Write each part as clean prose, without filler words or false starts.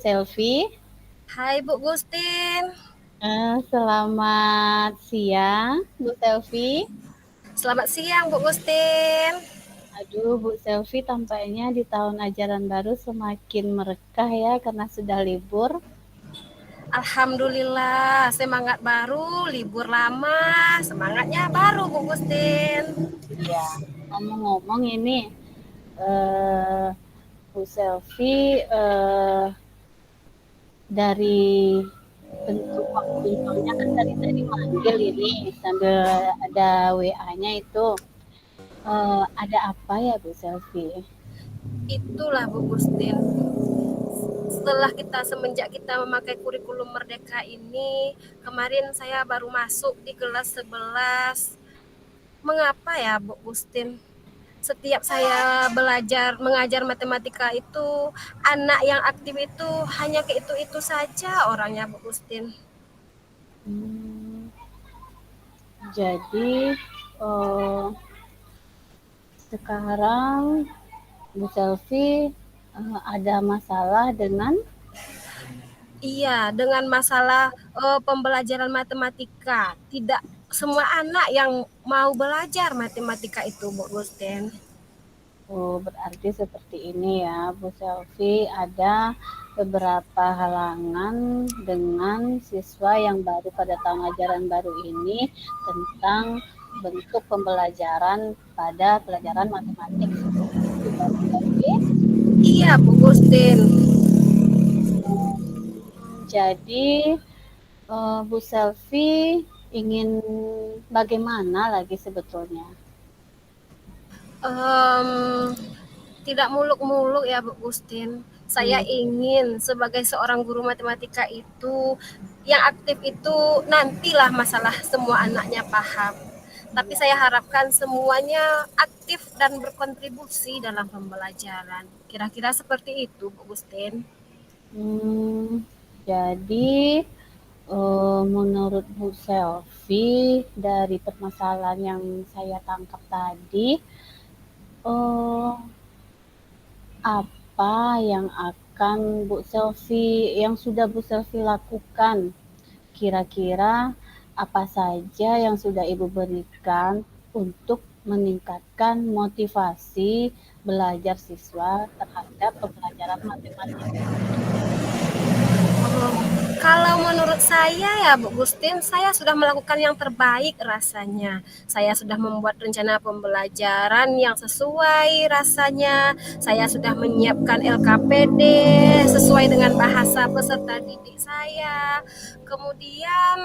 Selvi. Hai Bu Gustin, Selamat siang, Bu Selvi. selamat siang Bu Gustin. Aduh, Bu Selvi tampaknya di tahun ajaran baru semakin merekah ya karena sudah libur. Alhamdulillah, semangat baru, libur lama, semangatnya baru Bu Gustin. Ya, ngomong-ngomong ini, eh, Bu Selvi dari bentuk waktunya kan dari tadi manggil ini sambil ada WA-nya itu. Ada apa ya Bu Selvi? Itulah Bu Gustin. Setelah semenjak kita memakai kurikulum Merdeka ini, kemarin saya baru masuk di kelas 11. Mengapa ya Bu Gustin? Setiap saya belajar mengajar matematika itu, anak yang aktif itu hanya ke itu saja orangnya Bu Gustin. Hmm, jadi eh, sekarang Bu Selvi ada masalah dengan Iya, dengan masalah pembelajaran matematika, tidak semua anak yang mau belajar matematika itu, Bu Gusten. berarti seperti ini ya Bu Selvi, ada beberapa halangan dengan siswa yang baru pada tahun ajaran baru ini tentang bentuk pembelajaran pada pelajaran matematik seperti itu ya Bu Selvi. Iya, Bu Gusten. Jadi Bu Selvi ingin bagaimana lagi sebetulnya? Em, Tidak muluk-muluk ya, Bu Gustin. Saya Hmm, ingin sebagai seorang guru matematika itu yang aktif itu nantilah masalah semua anaknya paham. Tapi ya. saya harapkan semuanya aktif dan berkontribusi dalam pembelajaran. Kira-kira seperti itu, Bu Gustin. Hmm, jadi menurut Bu Selvi dari permasalahan yang saya tangkap tadi, eh, apa yang akan Bu Selvi, yang sudah Bu Selvi lakukan? Kira-kira apa saja yang sudah Ibu berikan untuk meningkatkan motivasi belajar siswa terhadap pembelajaran matematika? Kalau menurut saya ya Bu Gustin, saya sudah melakukan yang terbaik rasanya. Saya sudah membuat rencana pembelajaran yang sesuai rasanya. Saya sudah menyiapkan LKPD sesuai dengan bahasa peserta didik saya. Kemudian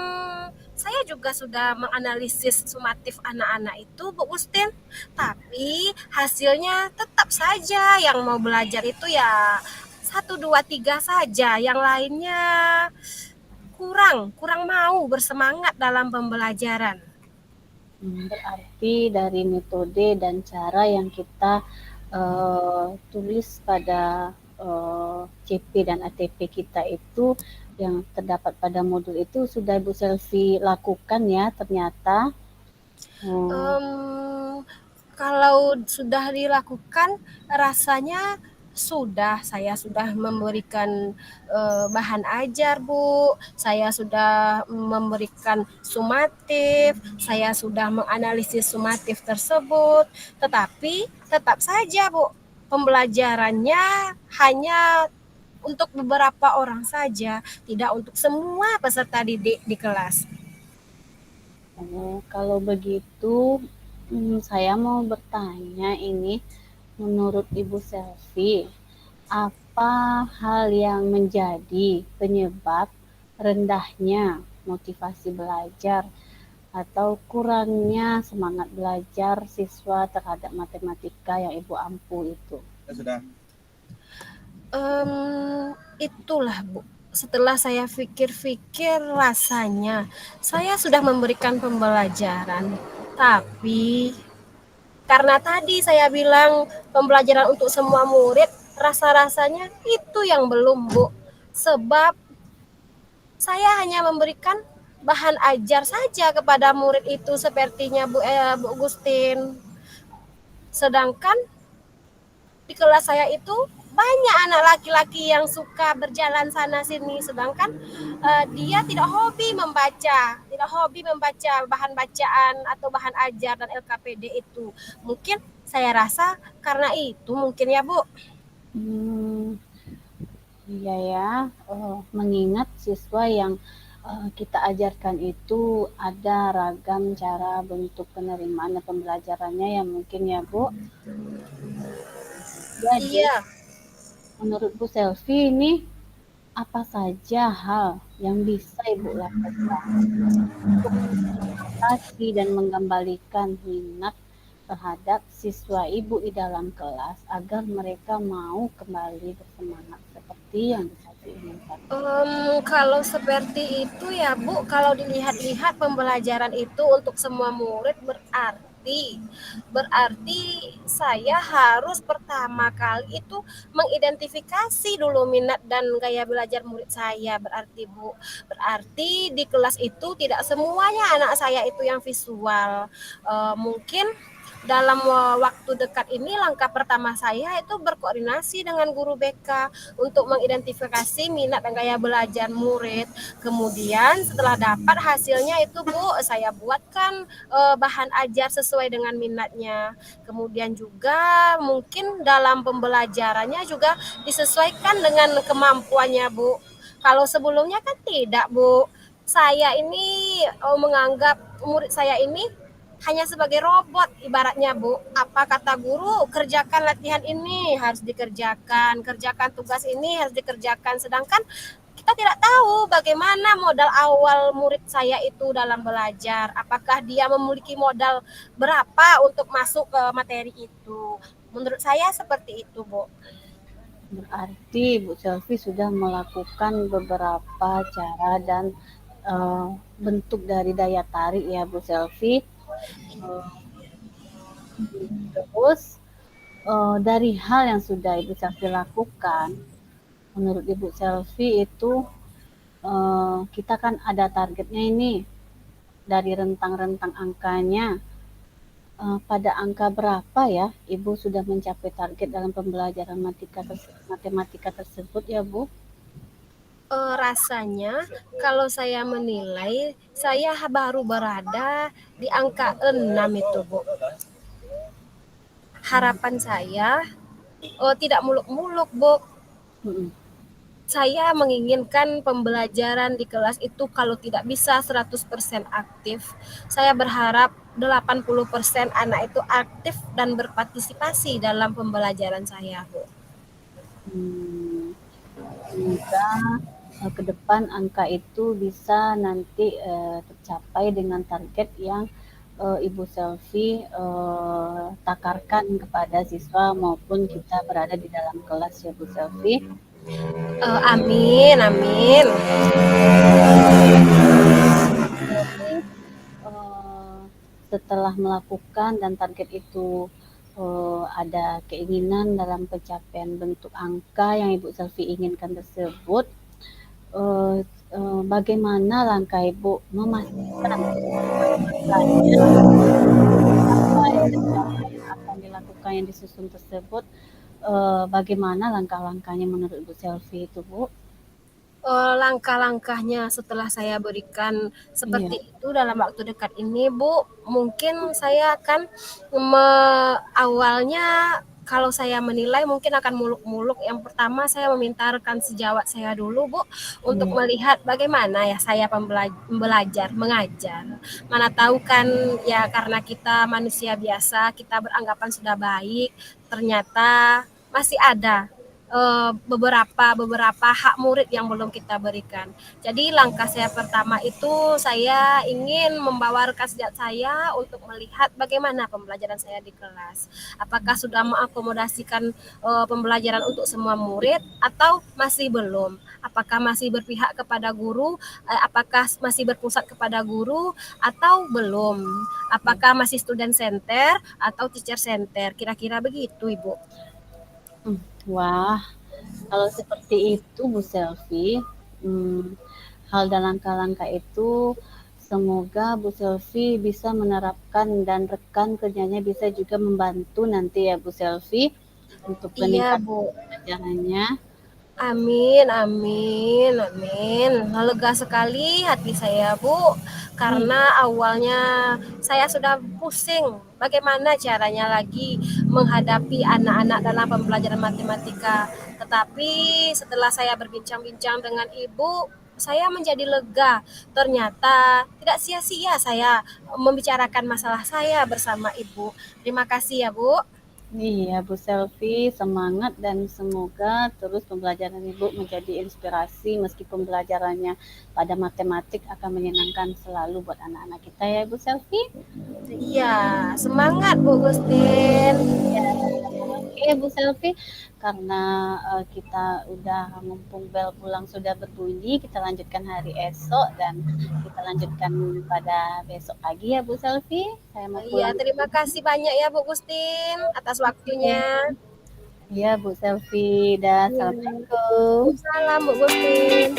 saya juga sudah menganalisis sumatif anak-anak itu Bu Gustin. Tapi hasilnya tetap saja yang mau belajar itu ya satu dua tiga saja, yang lainnya kurang kurang mau bersemangat dalam pembelajaran. Berarti dari metode dan cara yang kita tulis pada CP dan ATP kita itu yang terdapat pada modul itu sudah Bu Selvi lakukan ya ternyata. Hmm, Em, Kalau sudah dilakukan, rasanya saya sudah memberikan bahan ajar Bu, saya sudah memberikan sumatif, saya sudah menganalisis sumatif tersebut, tetapi tetap saja Bu, pembelajarannya hanya untuk beberapa orang saja, tidak untuk semua peserta didik di kelas. Kalau begitu, saya mau bertanya ini, menurut Ibu Selvi, apa hal yang menjadi penyebab rendahnya motivasi belajar atau kurangnya semangat belajar siswa terhadap matematika yang Ibu ampu itu? Ya, sudah. Itulah Bu, setelah saya pikir-pikir rasanya saya sudah memberikan pembelajaran, tapi karena tadi saya bilang pembelajaran untuk semua murid, rasa-rasanya itu yang belum Bu. Sebab saya hanya memberikan bahan ajar saja kepada murid itu sepertinya Bu Gustin. Sedangkan di kelas saya itu banyak anak laki-laki yang suka berjalan sana sini, sedangkan dia tidak hobi membaca bahan bacaan atau bahan ajar dan LKPD itu. Mungkin saya rasa karena itu mungkin ya Bu. Hmm, iya ya, mengingat siswa yang kita ajarkan itu ada ragam cara bentuk penerimaan dan pembelajarannya ya mungkin ya Bu. Jadi Iya. menurut Bu Selvi ini apa saja hal yang bisa Ibu lakukan untuk mengatasi dan mengembalikan minat terhadap siswa Ibu di dalam kelas agar mereka mau kembali bersemangat seperti yang Bu Selvi inginkan? Kalau seperti itu ya Bu, kalau dilihat-lihat pembelajaran itu untuk semua murid berarti saya harus pertama kali itu mengidentifikasi dulu minat dan gaya belajar murid saya, berarti Bu. Berarti di kelas itu tidak semuanya anak saya itu yang visual. Mungkin dalam waktu dekat ini langkah pertama saya itu berkoordinasi dengan guru BK untuk mengidentifikasi minat dan gaya belajar murid. Kemudian setelah dapat hasilnya itu Bu, saya buatkan bahan ajar sesuai dengan minatnya. Kemudian juga mungkin dalam pembelajarannya juga disesuaikan dengan kemampuannya Bu. Kalau sebelumnya kan tidak Bu. Saya ini menganggap murid saya ini hanya sebagai robot ibaratnya Bu. Apa kata guru, kerjakan latihan ini harus dikerjakan, kerjakan tugas ini harus dikerjakan, sedangkan kita tidak tahu bagaimana modal awal murid saya itu dalam belajar, apakah dia memiliki modal berapa untuk masuk ke materi itu. Menurut saya seperti itu Bu. Berarti Bu Selvi sudah melakukan beberapa cara dan bentuk dari daya tarik ya Bu Selvi. Uh, Terus dari hal yang sudah Ibu Selvi lakukan, menurut Ibu Selvi itu kita kan ada targetnya ini dari rentang-rentang angkanya. Pada angka berapa ya Ibu sudah mencapai target dalam pembelajaran matematika tersebut ya Bu? Rasanya kalau saya menilai saya baru berada di angka 6 itu Bu. Harapan saya tidak muluk-muluk Bu. Hmm. Saya menginginkan pembelajaran di kelas itu kalau tidak bisa 100% aktif, saya berharap 80% anak itu aktif dan berpartisipasi dalam pembelajaran saya, Bu. Hmm. Semoga ke depan angka itu bisa nanti tercapai dengan target yang Ibu Selvi takarkan kepada siswa maupun kita berada di dalam kelas ya Bu Selvi. Amin, amin. Jadi setelah melakukan dan target itu ada keinginan dalam pencapaian bentuk angka yang Ibu Selvi inginkan tersebut, bagaimana langkah Ibu memastikan angkanya tercapai dan apa yang akan dilakukan yang disusun tersebut, bagaimana langkah-langkahnya menurut Ibu Selvi itu Bu? Langkah-langkahnya setelah saya berikan Iya. seperti itu dalam waktu dekat ini Bu, mungkin saya akan awalnya kalau saya menilai mungkin akan muluk-muluk. Yang pertama saya meminta rekan sejawat saya dulu Bu untuk Iya. melihat bagaimana ya saya belajar mengajar. Mana tahu kan ya karena kita manusia biasa, kita beranggapan sudah baik, ternyata masih ada beberapa hak murid yang belum kita berikan. Jadi langkah saya pertama itu saya ingin membawa rekan sejawat saya untuk melihat bagaimana pembelajaran saya di kelas. Apakah sudah mengakomodasikan pembelajaran untuk semua murid atau masih belum? Apakah masih berpihak kepada guru? Apakah masih berpusat kepada guru atau belum? Apakah masih student center atau teacher center? Kira-kira begitu, Ibu. Wah, kalau seperti itu Bu Selvi, hal dan langkah-langkah itu semoga Bu Selvi bisa menerapkan dan rekan kerjanya bisa juga membantu nanti ya Bu Selvi untuk Iya, peningkatan Bu. pelajarannya. Amin, amin, amin. Lega sekali hati saya, Bu, karena Iya, awalnya saya sudah pusing bagaimana caranya lagi menghadapi anak-anak dalam pembelajaran matematika. Tetapi setelah saya berbincang-bincang dengan Ibu, saya menjadi lega. Ternyata tidak sia-sia saya membicarakan masalah saya bersama Ibu. Terima kasih ya, Bu. iya Bu Selvi, semangat dan semoga terus pembelajaran Ibu menjadi inspirasi meski pembelajarannya pada matematik akan menyenangkan selalu buat anak-anak kita ya Bu Selvi. Iya, semangat Bu Gustin. Ya, oke Bu Selvi, karena kita udah mumpung bel pulang sudah berbunyi, kita lanjutkan hari esok dan kita lanjutkan pada besok pagi ya Bu Selvi. Saya mau Iya, pulang terima dulu. kasih banyak ya Bu Gustin atas waktunya. Oke. Iya Bu Selvi, dah Iya. assalamualaikum. Salam Bu Gustin.